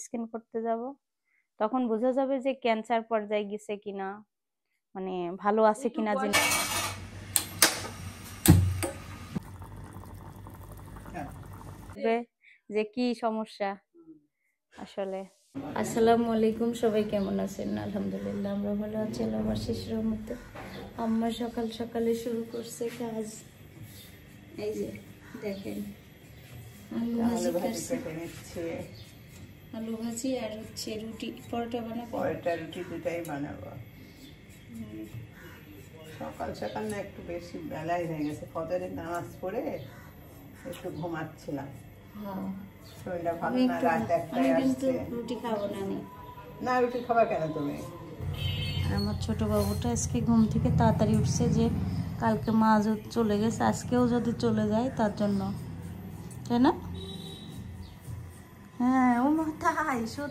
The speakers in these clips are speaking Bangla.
স্ক্যান করতে যাব, তখন বোঝা যাবে যে ক্যান্সার পর্যায়ে গেছে কিনা, মানে ভালো আছে কিনা যে কি সমস্যা আসলে। আসসালামু আলাইকুম, সবাই কেমন আছেন? আলহামদুলিল্লাহ আমরা ভালো আছি, আল্লাহর শেষ রহমতে। আম্মা সকাল সকালে শুরু করছে কাজ। এই যে দেখেন আলু ভাজি করছে, আলু ভাজি আর হচ্ছে রুটি, পরোটা বানাবো। পরোটা রুটি দুটাই বানাবো। সকাল সকাল না একটু বেশি বেলাই হয়ে গেছে, ফজরের নামাজ পড়ে একটু ঘুমাচ্ছিলাম। হ্যাঁ শরীরটা ভালো না, রাত একটাই কিন্তু আসছে। রুটি খাবো না আমি। না রুটি খাবা কেন তুমি? আর আমার ছোট বাবুটা আজকে ঘুম থেকে তাড়াতাড়ি উঠছে, যে কালকে মা চলে গেছে, আজকেও যদি চলে যায় তার জন্য, তাই না? হ্যাঁ ও মাথায়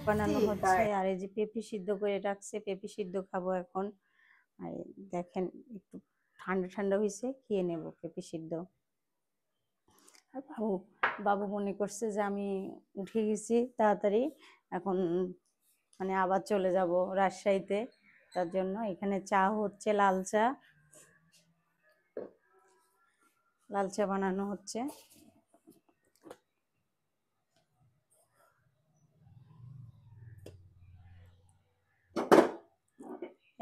বানানো হচ্ছে। আর এই যে পেঁপে সিদ্ধ করে রাখছে, পেঁপে সিদ্ধ খাবো এখন। আর দেখেন একটু ঠান্ডা ঠান্ডা হয়েছে, খেয়ে নেব পেঁপে সিদ্ধ। আর বাবু মনে করছে যে আমি উঠে গেছি তাড়াতাড়ি, এখন মানে আবার চলে যাব রাজশাহীতে, তার জন্য এখানে চা হচ্ছে, লাল চা বানানো হচ্ছে।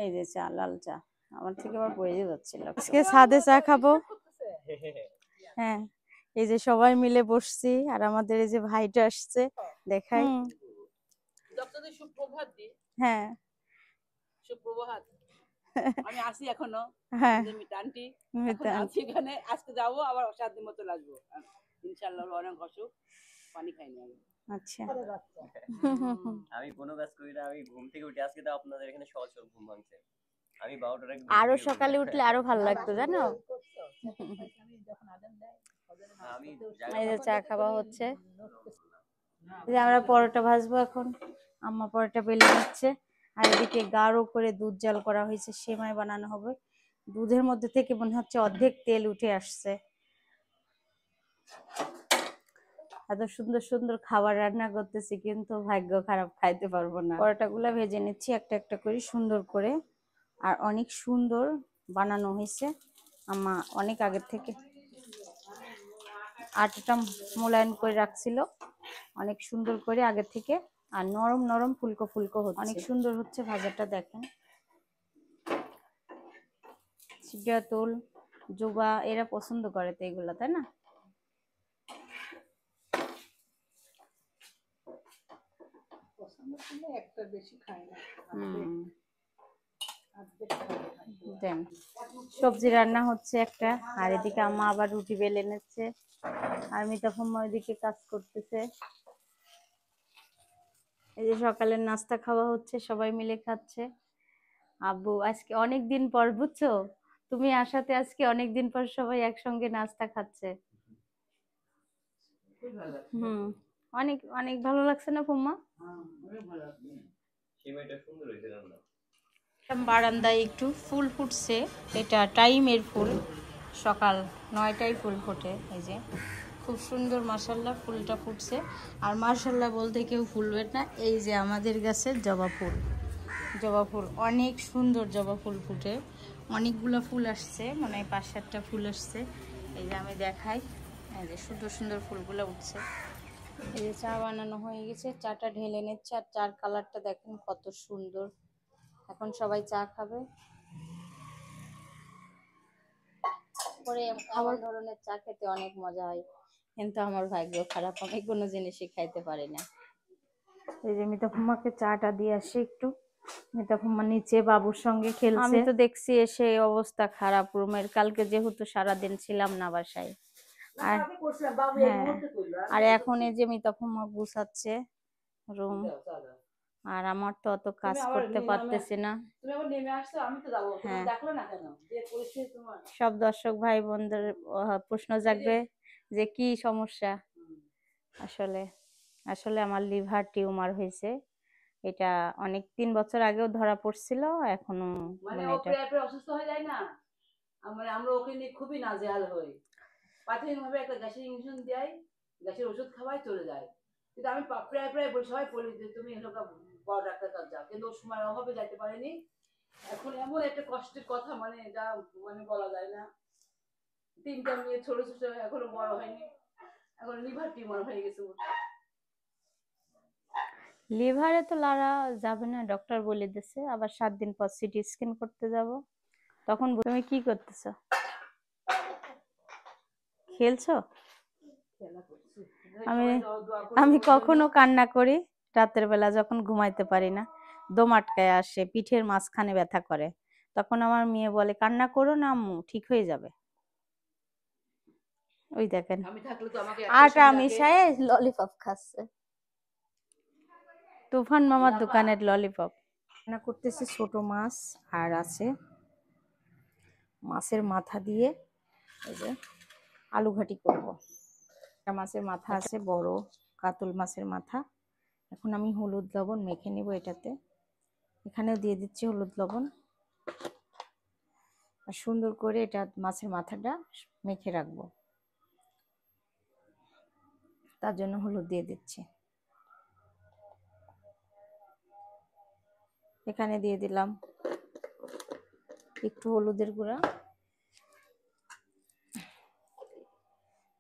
এই যে চা, লাল চা আমার থেকে আবার পড়ে যাচ্ছিল। আজকে ছাদে চা খাবো। হ্যাঁ এই যে সবাই মিলে বসছি, আর আমাদের এই যে ভাইটা আসছে, দেখাই। হ্যাঁ সুপ্রভাত। আমি আসি এখনো। হ্যাঁ আন্টি আছি এখানে, আজকে যাবো আবার 7 দিন মতো লাগবো ইনশাআল্লাহ। অনেক অসুখ, পানি খাইনি আমি। আচ্ছা আমি কোনো কাজ করি না, আমি ঘুম থেকে উঠে আজকে তো আপনাদের এখানে সহজ ঘুম ভাঙছে। আমি 12টার আগে আরো সকালে উঠলে আরো ভালো লাগতো জানো। আমি এই যে চা খাওয়া হচ্ছে, যে আমরা পরোটা ভাজবো এখন, আম্মা পরোটা বেলে নিচ্ছে। আর এদিকে গাঢ় করে দুধ জাল করা হয়েছে, সেমাই বানানো হবে। দুধের মধ্যে থেকে মনে হচ্ছে অর্ধেক তেল উঠে আসছে। এত সুন্দর সুন্দর খাবার রান্না করতেছি, কিন্তু ভাগ্য খারাপ, খাইতে পারবো না। পরোটাগুলো ভেজে নিচ্ছি একটা একটা করে সুন্দর করে, আর অনেক সুন্দর বানানো হয়েছে। আম্মা অনেক আগের থেকে আটাটা মোলায়েম করে রাখছিল অনেক সুন্দর করে আগে থেকে, আর নরম নরম ফুলকো ফুলকো হচ্ছে, অনেক সুন্দর হচ্ছে ভাজাটা। দেখেন সিজাতুল জুবা এরা পছন্দ করে তো এগুলা, তাই না? একটা বেশি খাই না। দেন সবজি রান্না হচ্ছে একটা, আর এদিকে আম্মা আবার রুটি বেলে নিচ্ছে, আর তখন ওইদিকে কাজ করতেছে। এই যে সকালের নাস্তা খাওয়া হচ্ছে, সবাই মিলে খাচ্ছে। আব্বু আজকে অনেক দিন পর, বুঝছো, তুমি আসাতে আজকে অনেক দিন পর সবাই একসঙ্গে নাস্তা খাচ্ছে। অনেক অনেক ভালো লাগছে না ফুম্মা? সেমাইটা সুন্দর হয়েছে রান্না। বারান্দায় একটু ফুল ফুটছে, এটা টাইমের ফুল, সকাল 9টায় ফুল ফোটে। এই যে খুব সুন্দর মাশাআল্লাহ ফুলটা ফুটছে। আর মাশাআল্লাহ বলতে কেউ ফুলবে না, এই যে আমাদের গাছের জবা ফুল, জবা ফুল অনেক সুন্দর, জবা ফুল ফুটে অনেকগুলো ফুল আসছে, মানে 5-7টা ফুল আসছে। এই যে আমি দেখাই, এই যে সুন্দর সুন্দর ফুলগুলো উঠছে। এই যে চা বানানো হয়ে গেছে, চাটা ঢেলে নিচ্ছে, আর চার কালারটা দেখেন কত সুন্দর। এখন সবাই চা খাবে, পরে খাবার ধরনের চা খেতে অনেক মজা হয়, কিন্তু আমার ভাগ্য খারাপ, আমি কোনো জিনিসই খাইতে পারি না। এই যে মিতাফুম্মাকে চাটা দিয়ে আসি একটু, মিতাফুম্মা নিচে বাবুর সঙ্গে খেলছে। আমি তো দেখছি এসে অবস্থা খারাপ রুমের, কালকে যেহেতু সারাদিন ছিলাম না বাসায়। আর হ্যাঁ, আর এখন এই যে মিতাফুম্মা গুছাচ্ছে রুম, আর আমার তো অত কাজ করতে পারতেছি না। হ্যাঁ, সব দর্শক ভাই বোনদের প্রশ্ন জাগবে যে কি সমস্যা। আসলে আসলে আমার লিভার টিউমার হয়েছে, এটা অনেক 3 বছর আগেও ধরা পড়ছিল, এখনো মানে এটা অসুস্থ হয়ে যায় না, আমরা ওকে নিয়ে খুবই নাজেহাল হই। প্রাথমিকভাবে একটা গ্যাসের ইনজেকশন দেয়, গ্যাসের ওষুধ খাওয়াই চলে যায়। কিন্তু আমি প্রায় প্রায় বলি, সবাই বলি যে তুমি এলাকা বড় ডাক্তার কাছে যাও, কিন্তু ওর সময় অভাবে যাইতে পারিনি। এখন এমন একটা কষ্টের কথা, মানে যা মানে বলা যায় না। 3টা মেয়ে ছোট ছোট, এখনো বড় হয়নি, এখন লিভার টিউমার হয়ে গেছে ওর। লিভারে তো লারা যাবে না, ডক্টর বলে দিছে আবার 7 দিন পর সিটি স্ক্যান করতে যাব। তখন তুমি কি করতেছ? খেলছো? খেলা করছি। আমি সবাই দোয়া করবে আমি ওর জন্য। কখনো কান্না করি রাতের বেলা যখন ঘুমাইতে পারি না, দম আটকায় আসে, পিঠের মাঝখানে ব্যথা করে, তখন আমার মেয়ে বলে কান্না করো না আম্মু, ঠিক হয়ে যাবে। ওই দেখেন আমি থাকলে তো আমাকে একটা আটা সুবিধা আছে। মিশায়ে ললিপপ খাচ্ছে, তুফান মামার ইয়াবা। দোকানের ললিপপ। রান্না করতেছি ছোট মাছ, আর আছে মাছের মাথা দিয়ে এই যে আলু ঘাটি করব। একটা মাছের মাথা আছে, বড় কাতল মাছের মাথা। এখন আমি হলুদ লবণ মেখে নিব এটাতে, এখানেও দিয়ে দিচ্ছি হলুদ লবণ, আর সুন্দর করে এটা মাছের মাথাটা মেখে রাখবো, তার জন্য হলুদ দিয়ে দিচ্ছি। এখানে দিয়ে দিলাম একটু হলুদের গুঁড়া।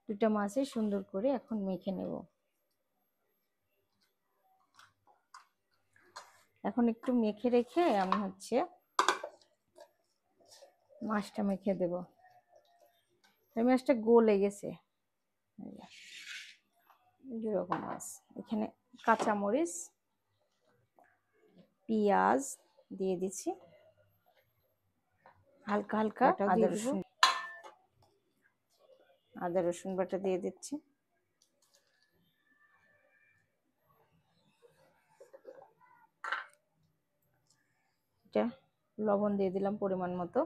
দুটা মাছে সুন্দর করে এখন মেখে নেব। এখন একটু মেখে রেখে আমি মাছটা মেখে দেব। এই মাছটা গলে গেছে, এরকম মাছ। এখানে কাঁচামরিচ, পেঁয়াজ দিয়ে দিচ্ছি, হালকা হালকা আদা রসুন বাটা দিয়ে দিচ্ছি। এটা লবণ দিয়ে দিলাম পরিমাণ মতো,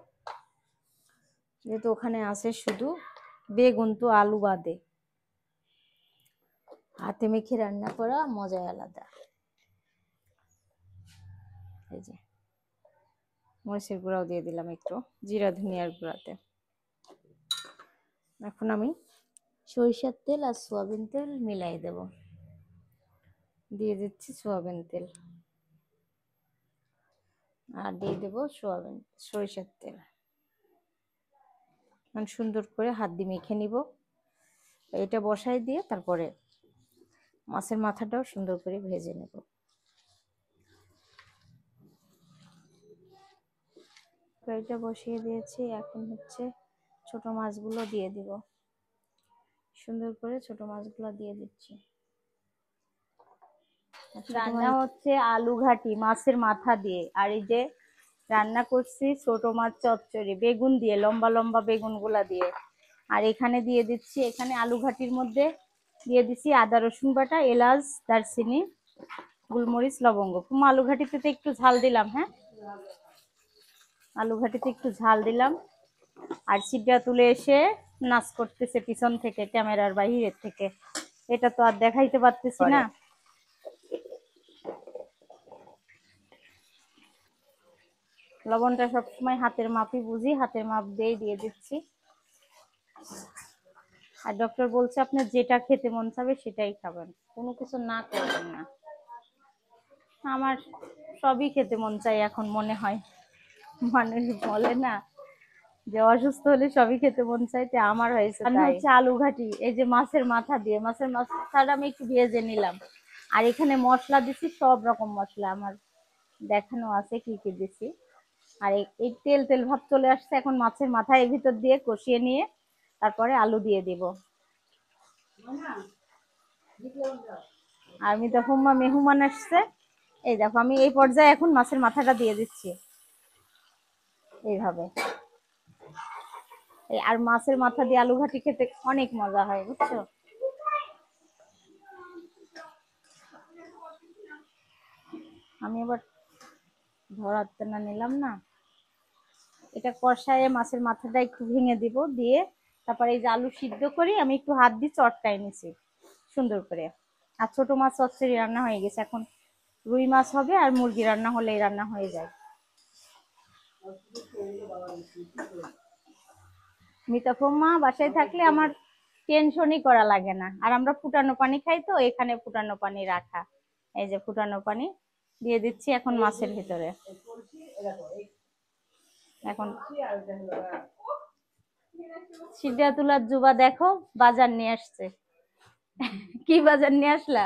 যেহেতু ওখানে আছে শুধু বেগুন, তো আলু বাদে হাতে মেখে রান্না করা মজাই আলাদা। এই যে মরিচের গুঁড়াও দিয়ে দিলাম একটু, জিরা ধনিয়ার গুঁড়াতে। এখন আমি সরিষার তেল আর সয়াবিন তেল মিলাই দেব, দিয়ে দিচ্ছি সয়াবিন তেল, আর দিয়ে দেবো সরিষার তেল। সুন্দর করে হাত দিয়ে মেখে নিব। এটা বসাই দিয়ে তারপরে মাছের মাথাটাও সুন্দর করে ভেজে নেব। কড়াইটা বসিয়ে দিয়েছি, এখন ছোট মাছগুলো দিয়ে দিব। সুন্দর করে ছোট মাছগুলো দিয়ে দিচ্ছি। রান্না হচ্ছে আলু ঘাটি মাছের মাথা দিয়ে, আর এই যে রান্না করছি ছোট মাছ চচ্চড়ি বেগুন দিয়ে, লম্বা লম্বা বেগুন গুলা দিয়ে। আর এখানে দিয়ে দিচ্ছি, এখানে আলু ঘাটির মধ্যে দিয়ে দিচ্ছি আদা রসুন বাটা, এলাচ, দারচিনি, গোলমরিচ, লবঙ্গ। আলু ঘাটিতে তো একটু ঝাল দিলাম, হ্যাঁ আলু ঘাটিতে একটু ঝাল দিলাম। আর সিটটা তুলে এসে নাচ করতেছে পিছন থেকে, ক্যামেরার বাহিরের থেকে, এটা তো আর দেখাইতে পারতেছি না। লবণটা সবসময় হাতের মাপই বুঝি, হাতের মাপ দিয়ে দিচ্ছি। আর ডক্টর বলছে আপনি যেটা খেতে মন চাবে সেটাই খাবেন, কোনো কিছু না করবেন না। আমার সবই খেতে মন চাই এখন, মনে হয় মানুষ বলে না যে অসুস্থ হলে সবই খেতে মন চাইতে, আমার হয়েছে তাই। আলু ঘাটি এই যে মাছের মাথা দিয়ে, মাছের মাথাটা আমি একটু ভেজে নিলাম। আর এখানে মশলা দিছি, সব রকম মশলা আমার দেখানো আছে কি কি দিছি। আর এই তেল তেল ভাব চলে আসছে, এখন মাছের মাথা এর ভিতর দিয়ে কষিয়ে নিয়ে তারপরে আলু দিয়ে দিব। আর আমি তখন মেহমান আসছে, এই দেখো আমি এই পর্যায়ে এখন মাছের মাথাটা দিয়ে দিচ্ছি এইভাবে। আর মাছের মাথা দিয়ে আলু ঘাটি খেতে অনেক মজা হয়, বুঝছো। আমি এবার ধরাতে না নিলাম না, এটা কষায় মাছের মাথাটা একটু ভেঙে দিব, দিয়ে তারপরে এই যে আলু সিদ্ধ করি আমি একটু হাত দিয়ে চটকাই নিছি সুন্দর করে। আর ছোট মাছ চচ্চড়ি রান্না হয়ে গেছে, এখন রুই মাছ হবে আর মুরগি রান্না হলেই রান্না হয়ে যায়। মিতাফম্মা বাসায় থাকলে আমার টেনশনই করা লাগে না। আর আমরা ফুটানো পানি খাই, তো এখানে ফুটানো পানি রাখা। এই যে ফুটানো পানি দিয়ে দিচ্ছি এখন মাছের ভিতরে। এখন সিদ্ধাতুল্লাহ জুবা দেখো বাজার নিয়ে আসছে। কি বাজার নিয়ে আসলা?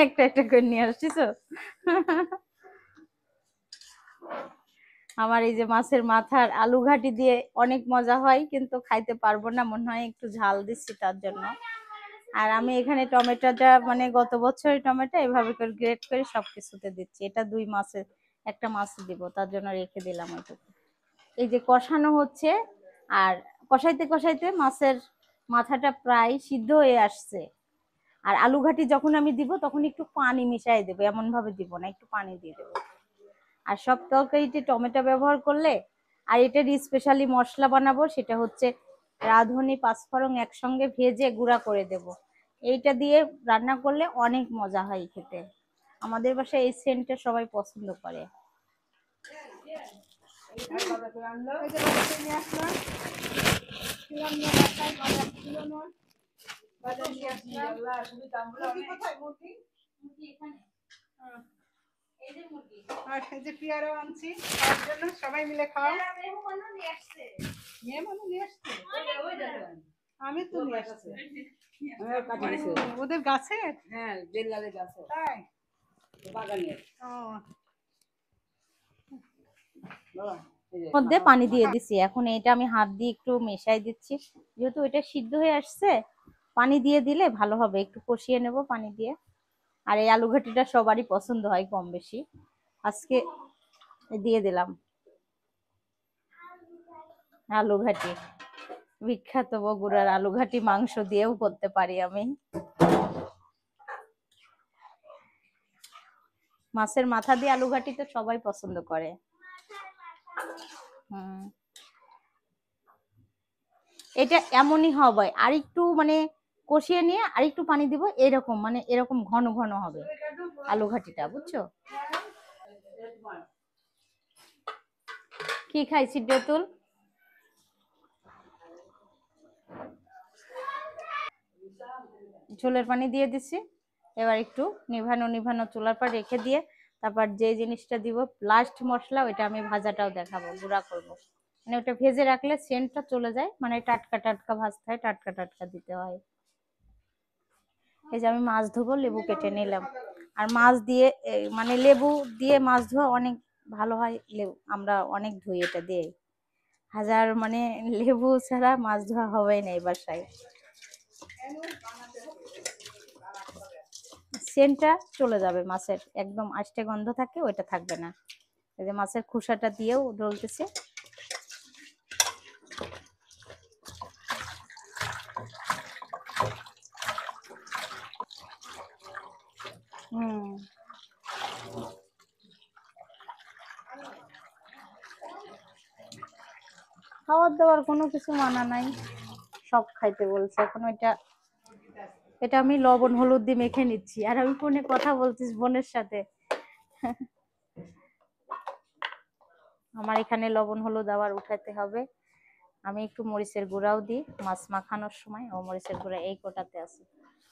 একটা একটা করে নিয়ে আসছিস। আমার এই যে মাছের মাথার আলু ঘাটি দিয়ে অনেক মজা হয়, কিন্তু খাইতে পারবো না, মনে হয় একটু ঝাল দিচ্ছি তার জন্য। আর আমি এখানে টমেটোটা মানে গত বছরের টমেটো এভাবে করে গ্রেট করে সবকিছুতে দিচ্ছি। এটা 2 মাসে একটা মাছ দিব, তার জন্য রেখে দিলাম ওইটুকু। এই যে কষানো হচ্ছে, আর কষাইতে কষাইতে মাছের মাথাটা প্রায় সিদ্ধ হয়ে আসছে। আর আলু ঘাটি যখন আমি দিব তখন একটু পানি মিশাই দেবো, এমন ভাবে দিব না, একটু পানি দিয়ে দেবো। আর সব তরকারিতে টমেটো ব্যবহার করলে, আর এটার স্পেশালি মশলা বানাবো, সেটা হচ্ছে রাঁধুনি পাঁচফোড়ন একসঙ্গে ভেজে গুঁড়া করে দেব। এইটা দিয়ে রান্না করলে অনেক মজা হয় খেতে। আমাদের বাসায় এই সেন্টটা সবাই পছন্দ করে। আর এই যে পেয়ারাও আনছি খাওয়ার জন্য, সবাই মিলে খাও। আমি তো নিয়ে আসছি ওদের গাছে। হ্যাঁ, জেলালের গাছে, তাই বাগানের। মধ্যে পানি দিয়ে দিছি। এখন এটা আমি হাত দিয়ে একটু মেশাই দিচ্ছি, যেহেতু এটা সিদ্ধ হয়ে আসছে। পানি দিয়ে দিলে ভালো হবে, একটু কষিয়ে নেব পানি দিয়ে। আর এই আলু ঘাটিটা সবারই পছন্দ হয় কম বেশি, আজকে দিয়ে দিলাম আলু ঘাটি। বিখ্যাত বগুড়ার আলু ঘাটি মাংস দিয়েও করতে পারি আমি। মাছের মাথা দিয়ে আলু ঘাটি তো সবাই পছন্দ করে। এটা এমনই হবে, আর একটু মানে কষিয়ে নিয়ে আর একটু পানি দিব, এরকম মানে এরকম ঘন ঘন হবে আলু ঘাটিটা, বুঝছো? কি খাইছি বেতুল? ঝোলের পানি দিয়ে দিছি। এবার একটু নিভানো নিভানো চুলার পর রেখে দিয়ে তারপর যে জিনিসটা দিব লাস্ট মশলা, ওইটা আমি ভাজাটাও দেখাবো, গুঁড়া করবো। মানে ওটা ভেজে রাখলে সেন্টটা চলে যায়, মানে টাটকা টাটকা ভাজতে হয়, টাটকা টাটকা দিতে হয়। এই যে আমি মাছ ধোবো, লেবু কেটে নিলাম। আর মাছ দিয়ে মানে লেবু দিয়ে মাছ ধোয়া অনেক ভালো হয়। লেবু আমরা অনেক ধুই এটা দিয়ে, হাজার মানে লেবু ছাড়া মাছ ধোয়া হবেই না এই বাসায়। সেন্টটা চলে যাবে মাছের, একদম আষ্টে গন্ধ থাকে, ওইটা থাকবে না। এই যে মাছের খোসাটা দিয়েও ডলতেছে। খাওয়ার দাওয়ার কোনো কিছু মানা নাই, সব খাইতে বলছে। এখন এটা আমি লবণ হলুদ দিয়ে মেখে নিচ্ছি। আর আমি ফোনে কথা বলছিস বোনের সাথে। আমার এখানে লবণ হলুদ আবার উঠাতে হবে। আমি একটু মরিচের গুঁড়াও দিই মাছ মাখানোর সময়। ও মরিচের গুঁড়া এই কোটাতে আছে,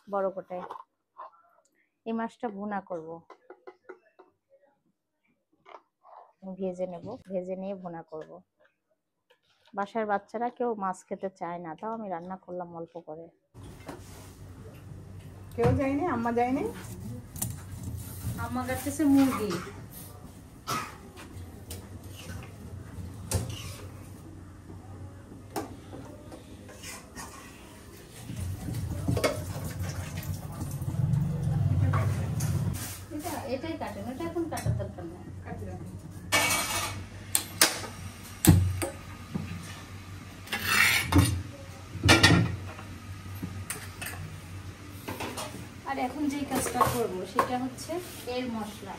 বড় কোটায়। এই মাছটা ভুনা করব, ভেজে নেব, ভেজে নিয়ে ভুনা করব। বাসার বাচ্চারা কেউ মাছ খেতে চায় না, তাও আমি রান্না করলাম অল্প করে। কেউ যায়নি, আম্মা যায়নি। আম্মা কাটতেছে মুরগি। এটাই কাটেন, এটা এখন কাটার দরকার নেই। আর এখন যেই কাজটা করবো সেটা হচ্ছে এর মশলা।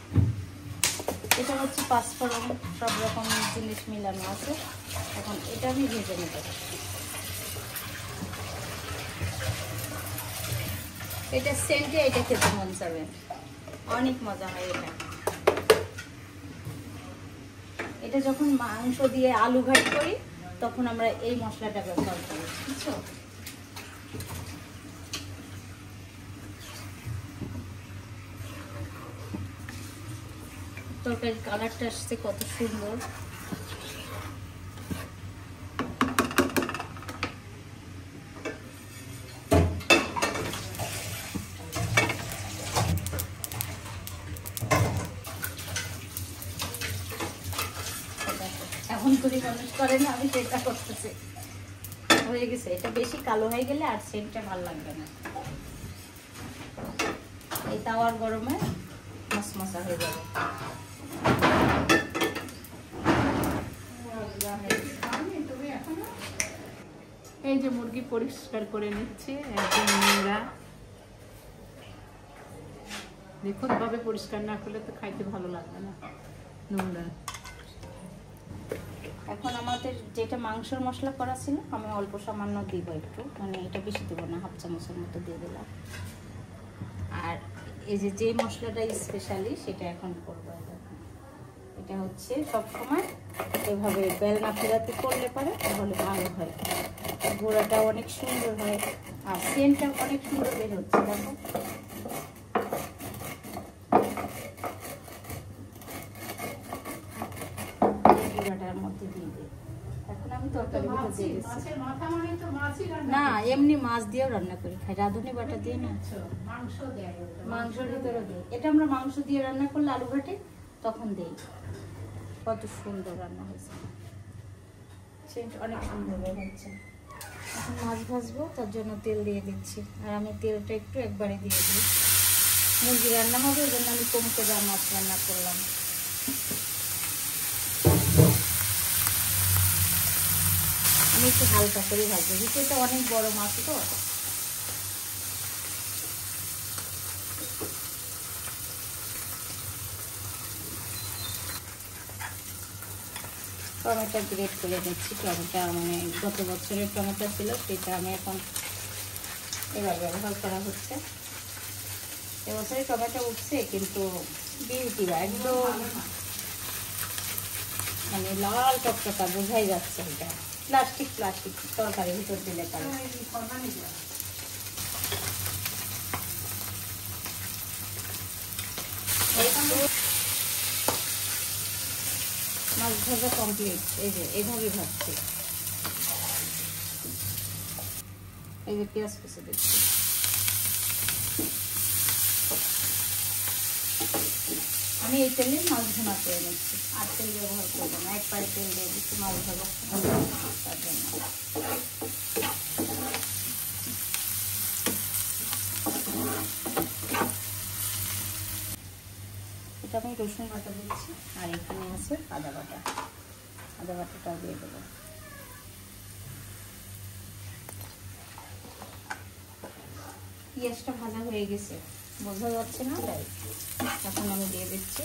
এটা হচ্ছে পাঁচফোড়ন, সব রকম জিনিস মিলানো আছে। এখন এটা আমি ভেজে নেব। এটা সেন্টে এটা খেতে মন যাবে, অনেক মজা হয় এটা। এটা যখন মাংস দিয়ে আলু ঘাটি করি তখন আমরা এই মশলাটা ব্যবহার করি, বুঝছো? তরকারির কালারটা আসছে কত সুন্দর। এখন করি মানুষ করে না, আমি সেটা করতেছি। হয়ে গেছে, এটা বেশি কালো হয়ে গেলে আর সেন্টটা ভালো লাগবে না। এই তাওয়ার গরমে মশমশা হয়ে যাবে। এই যে মুরগি পরিষ্কার করে নিচ্ছে, একদম নোংরা। দেখুন ভাবে পরিষ্কার না করলে তো খাইতে ভালো লাগবে না, নোংরা। এখন আমাদের যেটা মাংসের মশলা করা ছিল আমি অল্প সামান্য দিব একটু, মানে এটা বেশি দেবো না, হাফ চামচের মতো দিয়ে দিলাম। আর এই যে মশলাটা স্পেশালি সেটা এখন করবো। এটা হচ্ছে সবসময় এভাবে বেলনা ফেরাতে করলে পারে তাহলে ভালো হয়, গোড়াটা অনেক সুন্দর হয় আর সেন্টটা অনেক সুন্দর বের হচ্ছে। দেখো গোড়াটার মধ্যে দিয়ে দিই। এখন আমি তরকারি দিয়ে গেছি না, এমনি মাছ দিয়েও রান্না করি, খাই রাঁধুনি বাটা দিয়ে না, মাংসের ভিতরে দিই। এটা আমরা মাংস দিয়ে রান্না করলে আলু ঘাটে তখন দিই। কত সুন্দর রান্না হয়েছে, সেন্ট অনেক সুন্দর বের হচ্ছে। এখন মাছ ভাজবো, তার জন্য তেল দিয়ে দিচ্ছি। আর আমি তেলটা একটু একবারে দিয়ে দিই, মুরগি রান্না হবে ওই জন্য আমি কম করে মাছ রান্না করলাম। আমি একটু হালকা করে ভাজবো, যেহেতু এটা অনেক বড় মাছ তো। টমেটো গ্রেট করে নিচ্ছি। টমেটো মানে গত বছরের টমেটো ছিল সেটা আমি এখন এবার ব্যবহার করা হচ্ছে। এবছরে টমেটো উঠছে কিন্তু বিউটিরা একদম মানে লাল টকটকা, বোঝাই যাচ্ছে। এটা প্লাস্টিক তরকারির ভিতর দিলে পারে। মাছ ভাজা কমপ্লিট। এই যে এভাবে ভাজছি, এই যে পেঁয়াজ কুচি দিচ্ছি। আমি এই তেলে মাছ ভুনা করে নিচ্ছি, আর তেল ব্যবহার করবো না, একবারে তেল দিয়ে দিচ্ছি মাছ ভাজা তার জন্য। এটা আমি রসুন বাটা দিচ্ছি, আর এখানে আছে আদা বাটা। আদা বাটাটাও দিয়ে দেবো। পেঁয়াজটা ভাজা হয়ে গেছে, বোঝা যাচ্ছে না তাই। এখন আমি দিয়ে দিচ্ছি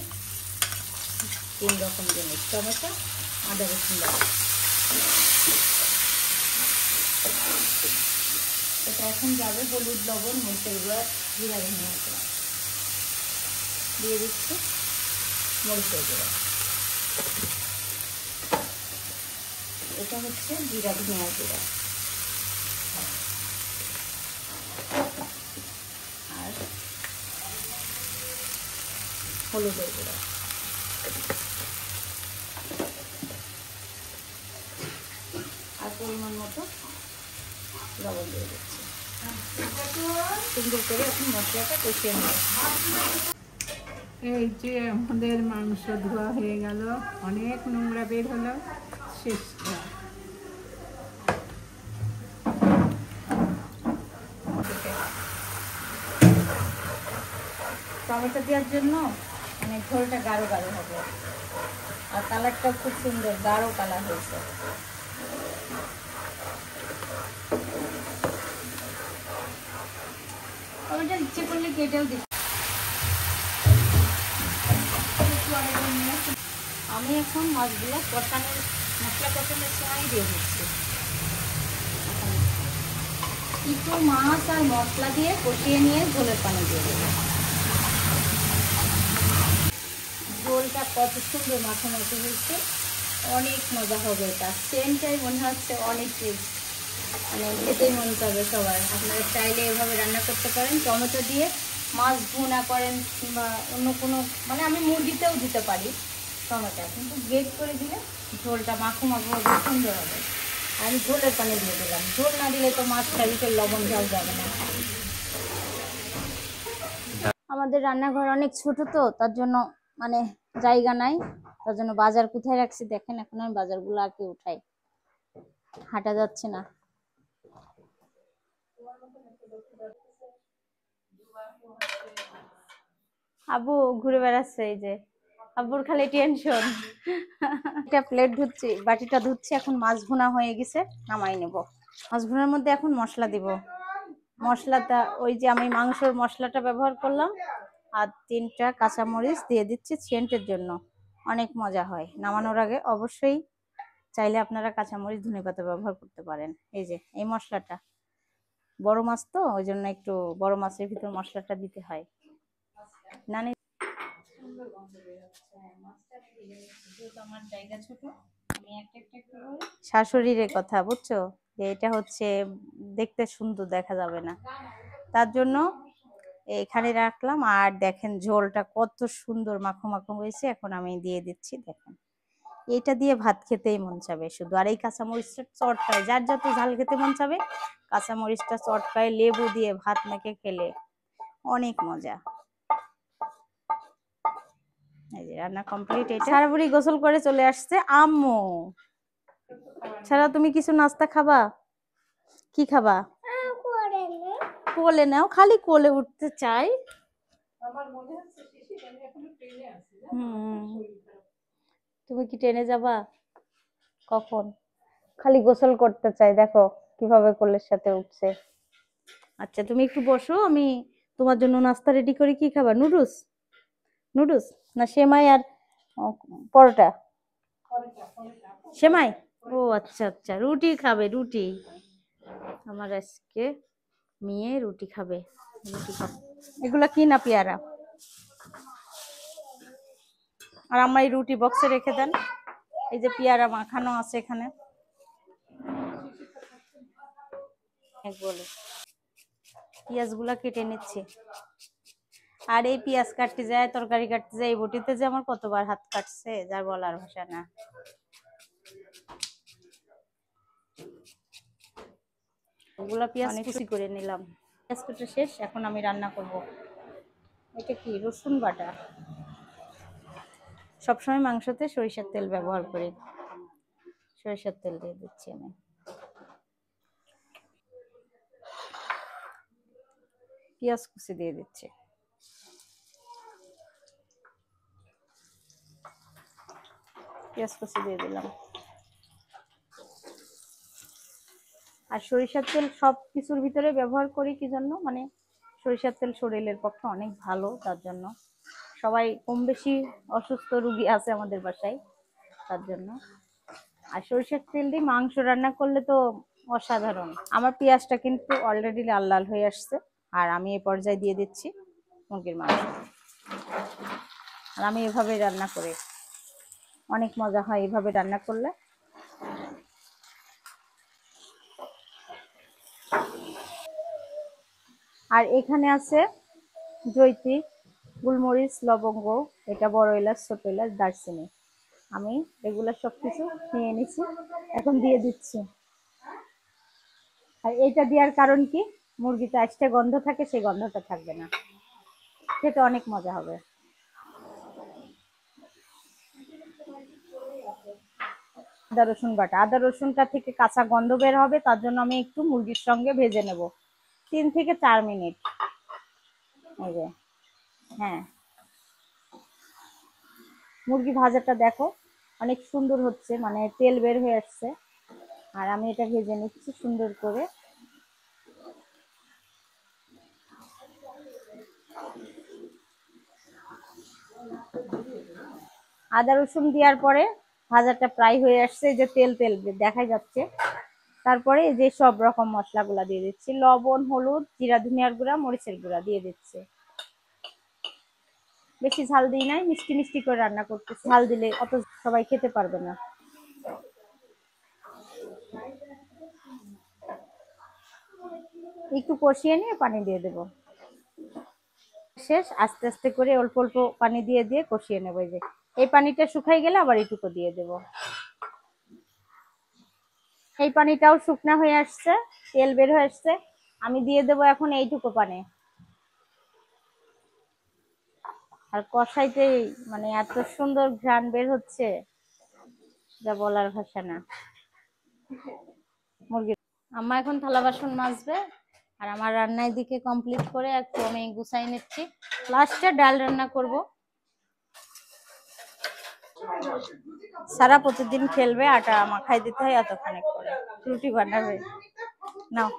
3 রকম জিনিস, টমেটো, আদা রসুন বাটা। এটা এখন যাবে হলুদ, লবণ, মরিচের গুঁড়া, জিরা ধনিয়া গুঁড়া দিয়ে দিচ্ছি, মরিচের গুঁড়া। এটা হচ্ছে জিরা ধনিয়া গুঁড়া, আর হলুদের গুঁড়া। আর পরিমাণ মতো লবণ দিয়ে দিচ্ছি। সুন্দর করে এখন মশলাটা কষিয়ে নেব। এই যে আমাদের মাংস ধোয়া হয়ে গেল, অনেক নোংরা বের হলো, শেষ। টমেটো দেওয়ার জন্য মানে ঝোলটা গাঢ় হবে, আর কালারটা খুব সুন্দর গাঢ় কালার হয়েছে। টমেটো ইচ্ছে করলে কেটেও দিচ্ছি। আমি এখন মাছগুলো কষানোর মশলা কষানোর সময় দিয়ে দিচ্ছি। একটু মাছ আর মশলা দিয়ে কষিয়ে নিয়ে ঝোলের পানি দিয়ে দেবো। ঝোলটা কত সুন্দর মাখামাখি হয়েছে, অনেক মজা হবে। এটা সেন্টটাই মনে হচ্ছে অনেক টেস্ট, মানে খেতেই মন চাবে সবার। আপনারা চাইলে এভাবে রান্না করতে পারেন, টমেটো দিয়ে মাছ ভুনা করেন কিংবা অন্য কোনো, মানে আমি মুরগিতেও দিতে পারি টমেটো, কিন্তু গ্রেট করে দিলে ঝোলটা মাখো মাখো হবে, সুন্দর হবে। আমি ঝোলের পানি দিয়ে দিলাম, ঝোল না দিলে তো মাছটা ভিতরে লবণ ঝাল যাবে না। আমাদের রান্নাঘর অনেক ছোট, তো তার জন্য মানে জায়গা নাই, তার জন্য বাজার কোথায় রাখছি দেখেন। এখন আমি বাজারগুলো আগে উঠাই, হাঁটা যাচ্ছে না। আবু ঘুরে বেড়াচ্ছে, এই যে আব্বুর খালি টেনশন। এটা প্লেট ধুচ্ছি, বাটিটা ধুচ্ছি, এখন মাছ ভুনা হয়ে গেছে, নামাই নেব। মাছ ভুনার মধ্যে এখন মশলা দিব। মশলাটা ওই যে আমি মাংসের মশলাটা ব্যবহার করলাম, আর 3টা কাঁচামরিচ দিয়ে দিচ্ছি সেন্টের জন্য, অনেক মজা হয়। নামানোর আগে অবশ্যই চাইলে আপনারা কাঁচামরিচ ধনেপাতা ব্যবহার করতে পারেন। এই যে এই মশলাটা, বড় মাছ তো ওই জন্য একটু বড় মাছের ভিতর মশলাটা দিতে হয়। নানি আমার জায়গা ছোট, আমি একটা একটা করে শাশুড়ির কথা বুঝছো, যে এটা হচ্ছে দেখতে সুন্দর দেখা যাবে না, তার জন্য এখানে রাখলাম। আর দেখেন ঝোলটা কত সুন্দর মাখো মাখো হয়েছে। এখন আমি দিয়ে দিচ্ছি, দেখেন এটা দিয়ে ভাত খেতেই মন চাবে শুধু। আর এই কাঁচামরিচটা চটকায়, যার যত ঝাল খেতে মন চাবে কাঁচামরিচটা চটকায় লেবু দিয়ে ভাত মেখে খেলে অনেক মজা। এই যে রান্না কমপ্লিট। এটা সারা বুড়ি গোসল করে চলে আসছে। আম্মু ছাড়া তুমি কিছু নাস্তা খাবা? কি খাবা? কোলে নাও, খালি কোলে উঠতে চাই। তুমি কি ট্রেনে যাবা? কখন? খালি গোসল করতে চাই, দেখো কিভাবে কোলের সাথে উঠছে। আচ্ছা তুমি একটু বসো, আমি তোমার জন্য নাস্তা রেডি করি। কি খাবা? নুডলস? নুডলস না সেমাই আর পরোটা? সেমাই? ও আচ্ছা আচ্ছা, রুটি খাবে? রুটি আমার আজকে মেয়ে রুটি খাবে। রুটি খাবে। এগুলা কি না পেয়ারা? আর আমার এই রুটি বক্সে রেখে দেন। এই যে পেয়ারা মাখানো আছে এখানে। বলে পেঁয়াজ গুলা কেটে নিচ্ছি। আর এই পেঁয়াজ কাটতে যায়, তরকারি কাটতে যায়, এই বটিতে যে আমার কতবার হাত কাটছে যা বলার ভাষা না। ওগুলা পেঁয়াজ কুচি করে নিলাম। পেঁয়াজ কাটা শেষ, এখন আমি রান্না করব। এটা কি? রসুন বাটা। সবসময় মাংসতে সরিষার তেল ব্যবহার করি, সরিষার তেল দিয়ে দিচ্ছি আমি। পেঁয়াজ কুচি দিয়ে দিচ্ছি। পেঁয়াজ কুচি দিয়ে দিলাম। আর সরিষার তেল সব কিছুর ভিতরে ব্যবহার করি কি জন্য, মানে সরিষার তেল শরীরের পক্ষে অনেক ভালো, তার জন্য। সবাই কম বেশি অসুস্থ রোগী আছে আমাদের বাসায়, তার জন্য। আর সরিষার তেল দিয়ে মাংস রান্না করলে তো অসাধারণ। আমার পেঁয়াজটা কিন্তু অলরেডি লাল লাল হয়ে আসছে, আর আমি এই পর্যায়ে দিয়ে দিচ্ছি মুরগির মাংস। আর আমি এভাবে রান্না করি, অনেক মজা হয় এভাবে রান্না করলে। আর এখানে আছে জৈত্রী, গোলমরিচ, লবঙ্গ, এটা বড় এলাচ, ছোট এলাচ, দারচিনি। আমি এগুলা সবকিছু নিয়ে নিছি, এখন দিয়ে দিচ্ছি। আর এইটা দেওয়ার কারণ কি, মুরগিতে আজকে গন্ধ থাকে, সেই গন্ধটা থাকবে না, খেতে অনেক মজা হবে। আদা রসুন বাটা, আদা রসুনটা থেকে কাঁচা গন্ধ বের হবে, তার জন্য আমি একটু মুরগির সঙ্গে ভেজে নেব 3 থেকে 4 মিনিট। এই যে হ্যাঁ, মুরগি ভাজাটা দেখো অনেক সুন্দর হচ্ছে, মানে তেল বের হয়ে আসছে। আর আমি এটা ভেজে নিচ্ছি সুন্দর করে। আদা রসুন দেওয়ার পরে ভাজাটা প্রায় হয়ে আসছে, যে তেল তেল দেখা যাচ্ছে। তারপরে এই যে সব রকম মশলাগুলা দিয়ে দিচ্ছি, লবণ, হলুদ, জিরা, ধনিয়ার গুঁড়া, মরিচের গুঁড়া দিয়ে দিচ্ছি। বেশি ঝাল দিই নাই, মিষ্টি মিষ্টি করে রান্না করতেছি, ঝাল দিলে অত সবাই খেতে পারবে না। একটু কষিয়ে নিয়ে পানি দিয়ে দেব। শেষ, আস্তে আস্তে করে অল্প অল্প পানি দিয়ে দিয়ে কষিয়ে নেবো। এই যে এই পানিটা শুকাই গেলে আবার এইটুকু দিয়ে দেব। এই পানিটাও শুকনা হয়ে আসছে, তেল বের হয়ে আসছে। আমি দিয়ে দেব এখন এইটুকু পানি। আর কষাইতেই মানে এত সুন্দর ঘ্রাণ বের হচ্ছে যা বলার ভাষা না। মুরগি আম্মা এখন থালা বাসন মাজবে, আর আমার রান্নার দিকে কমপ্লিট করে একটু আমি গুছাই নিচ্ছি। লাস্টে ডাল রান্না করব। সারা প্রতিদিন খেলবে, আটা মাখাই দিতে হয় এতক্ষণে করে। রুটি বানাবে, নাও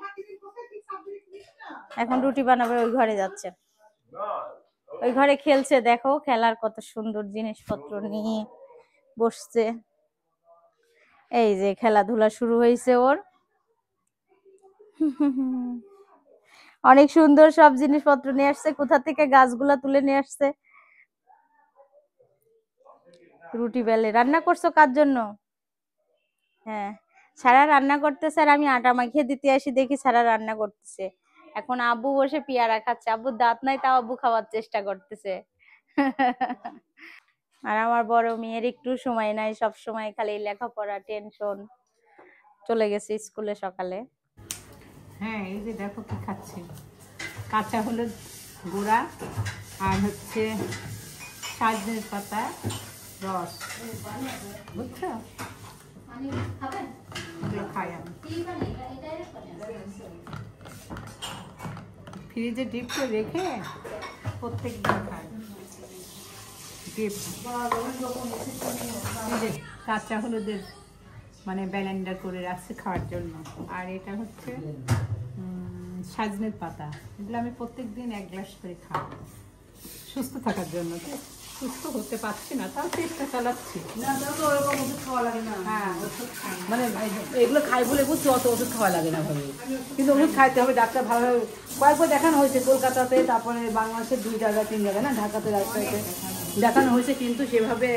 এখন রুটি বানাবে। ওই ঘরে যাচ্ছে, ওই ঘরে খেলছে। দেখো খেলার কত সুন্দর জিনিসপত্র নিয়ে বসছে। এই যে খেলাধুলা শুরু হয়েছে ওর। অনেক সুন্দর সব জিনিসপত্র নিয়ে আসছে, কোথা থেকে গাছগুলা তুলে নিয়ে আসছে। রুটি বেলে রান্না করছো কার জন্য? হ্যাঁ, সারা রান্না করতেছে আর আমি আটা মাখিয়ে দিতে আসি, দেখি সারা রান্না করতেছে। এখন আব্বু বসে পেয়ারা খাচ্ছে। আব্বুর দাঁত নাই, তাও আব্বু খাওয়ার চেষ্টা করতেছে। আর আমার বড় মেয়ের একটু সময় নাই, সব সময় খালি লেখাপড়া টেনশন। চলে গেছে স্কুলে সকালে। হ্যাঁ, এই যে দেখো কি খাচ্ছে, কাঁচা হলুদ গুঁড়া আর হচ্ছে সজনের পাতা রস, বুঝছো? এগুলো খাই আমি। ফ্রিজে ডিপ করে রেখে প্রত্যেক দিন খাই। ডিপ কাঁচা হলুদের মানে ব্লেন্ডার করে রাখছি খাওয়ার জন্য। আর এটা হচ্ছে সজনের পাতা, এগুলো আমি প্রত্যেকদিন 1 গ্লাস করে খাই সুস্থ থাকার জন্য। সুস্থ হতে পারছি না, তাও চেষ্টা চালাচ্ছি। ওরকম ওষুধ খাওয়া লাগে না। হ্যাঁ, ওষুধ খাই না। মানে এগুলো খাই বলে বুঝছি, অত ওষুধ খাওয়া লাগে না ভাবে, কিন্তু ওষুধ খাইতে হবে। ডাক্তার ভালোভাবে কয়েকবার দেখানো হয়েছে, কলকাতাতে, তারপরে বাংলাদেশের 2 জায়গায় 3 জায়গায়, না ঢাকাতে ডাক্তারকে দেখানো হয়েছে, কিন্তু সেভাবে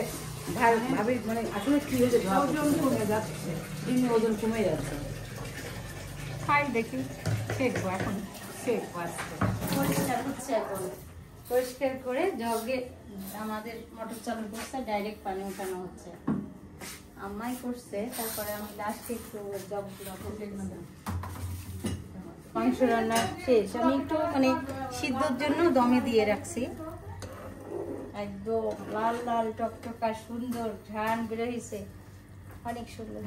ভাবে মানে আসলে কি হয়েছে, ওজন কমে যাচ্ছে, দিনে ওজন কমে যাচ্ছে। খাই দেখি, শেখবো এখন, শেখবো আজকে। পরিষ্কার হচ্ছে এখন, পরিষ্কার করে জগে আমাদের মোটর চালু করছে, ডাইরেক্ট পানি উঠানো হচ্ছে। আম্মাই করছে, তারপরে আমি লাস্টে একটু জগগুলো মাংস রান্না শেষ। আমি একটু মানে সিদ্ধর জন্য দমে দিয়ে রাখছি। একদম লাল লাল টকটকা সুন্দর ঘ্রাণ বের হয়েছে, অনেক সুন্দর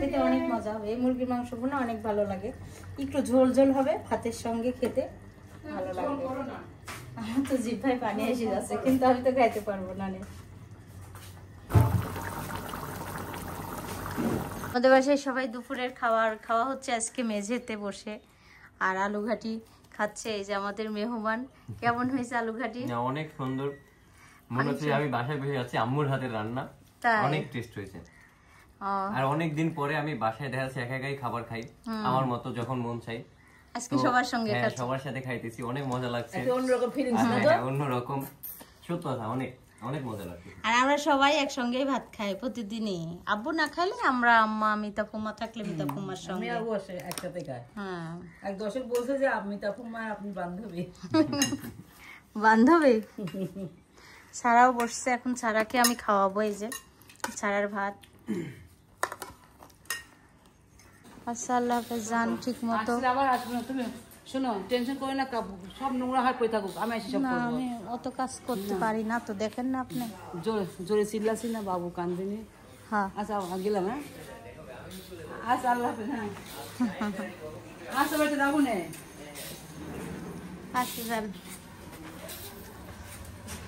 খেতে, অনেক মজা হবে। এই মুরগির মাংসগুলো অনেক ভালো লাগে, একটু ঝোল ঝোল হবে, ভাতের সঙ্গে খেতে ভালো লাগবে। আমার তো জিহ্বায় পানি এসে যাচ্ছে, কিন্তু আমি তো খাইতে পারবো না। আমাদের বাসায় সবাই দুপুরের খাওয়া হচ্ছে আজকে মেঝেতে বসে, আর আলু ঘাটি খাচ্ছে। এই যে আমাদের মেহমান। কেমন হয়েছে আলু ঘাটি? অনেক সুন্দর, মনে হচ্ছে আমি বাসায় বসে আছি, আম্মুর হাতের রান্না। অনেক টেস্ট হয়েছে। আর অনেক দিন পরে আমি বাসায় দেখা যাচ্ছে একা একাই খাবার খাই, আমার মতো যখন মন চাই। আজকে সবার সঙ্গে খাচ্ছি, সবার সাথে খাইতেছি, অনেক মজা লাগছে। অন্যরকম ফিলিংস, অন্যরকম, সত্যি কথা, অনেক অনেক মজা লাগছে। আর আমরা সবাই একসঙ্গেই ভাত খাই প্রতিদিনই। আব্বু না খাইলে আমরা, আম্মা, মিতা ফুমা থাকলে মিতা ফুমার সঙ্গে একসাথে খাই। হ্যাঁ, এক দর্শক বলছে যে মিতা ফুমা আপনি বান্ধবী। বান্ধবী। ছাড়াও বসছে, এখন ছাড়াকে আমি খাওয়াবো। এই যে ছাড়ার ভাত। আচ্ছা, আল্লাহ হাফেজ, যান ঠিক মতো। আবার আসবে না, তুমি শোনো, টেনশন করে না, সব নোংরা হাত পড়ে থাকুক, আমি এসে সব না, করবো। আমি অত কাজ করতে পারি না তো, দেখেন না আপনি। জোরে জোরে চিল্লাছি না, বাবু কান্দিনি। হ্যাঁ, আচ্ছা গেলাম। হ্যাঁ, আচ্ছা, আল্লাহ হাফেজ। হ্যাঁ, আচ্ছা বেটা, যাবো না। আচ্ছা যান।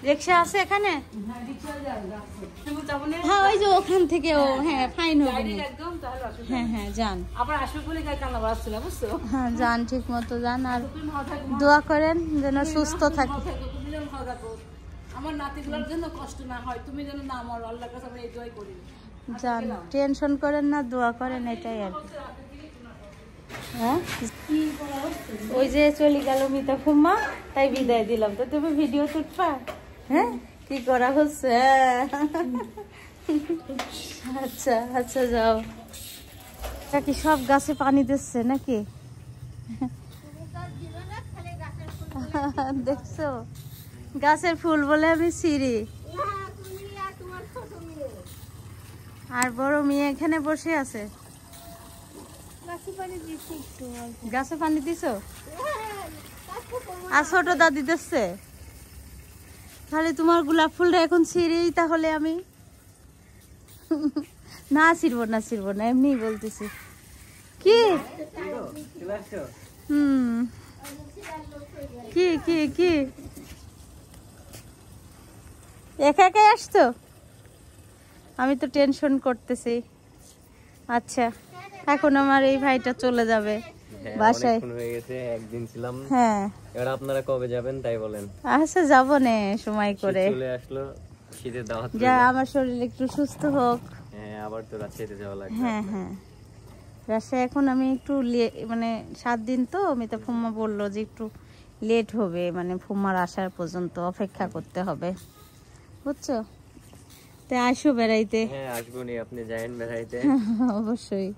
রিক্সা আছে এখানে? হ্যাঁ, ওই যে ওখান থেকে। ও হ্যাঁ, ফাইন হবে না। একদম, তাহলে অসুবিধা হ্যাঁ হ্যাঁ, যান। আবার আসবে বলে গায়ে কান্না বাড়াচ্ছে না, বুঝছো? হ্যাঁ, যান ঠিক মতো যান, আর দোয়া করেন যেন সুস্থ থাকে। তুমি যেন ভালো থাকো, আমার নাতিগুলোর জন্য কষ্ট না হয়, তুমি যেন না আমার, আল্লাহর কাছে আমরা এই দোয়াই করি। যান, টেনশন করেন না, দোয়া করেন, এটাই আর কি। হ্যাঁ, ওই যে চলে গেল মিতা ফুম্মা, তাই বিদায় দিলাম। তো তুমি ভিডিও তুলবা? হ্যাঁ, কি করা হচ্ছে? আচ্ছা আচ্ছা, যাও। কি সব গাছে পানি দিচ্ছে নাকি? দেখছো গাছের ফুল বলে আমি সিঁড়ি। আর বড় মেয়ে এখানে বসে আছে। গাছে পানি দিছো? আর ছোট দাদি দিচ্ছে। তাহলে তোমার গোলাপ ফুলটা এখন ছিঁড়েই তাহলে আমি না ছিড়বো না এমনি বলতেছি। কি কি কি কি একা একাই আসছো? আমি তো টেনশন করতেছি। আচ্ছা এখন আমার এই ভাইটা চলে যাবে বাসায়। হয়ে গেছে, একদিন ছিলাম। হ্যাঁ এবার আপনারা কবে যাবেন তাই বলেন। আচ্ছা যাবো নে সময় করে। চলে আসলো, শীতের দাওয়াত। যা আমার শরীর একটু সুস্থ হোক। হ্যাঁ আবার তো রাজশাহীতে যাওয়া লাগবে। হ্যাঁ হ্যাঁ রাজশাহী এখন আমি একটু মানে 7 দিন তো মিতা ফুম্মা বললো যে একটু লেট হবে, মানে ফুম্মার আসার পর্যন্ত অপেক্ষা করতে হবে, বুঝছো? তাই আসো বেড়াইতে। হ্যাঁ আসবো নি, আপনি যাবেন বেড়াইতে। অবশ্যই।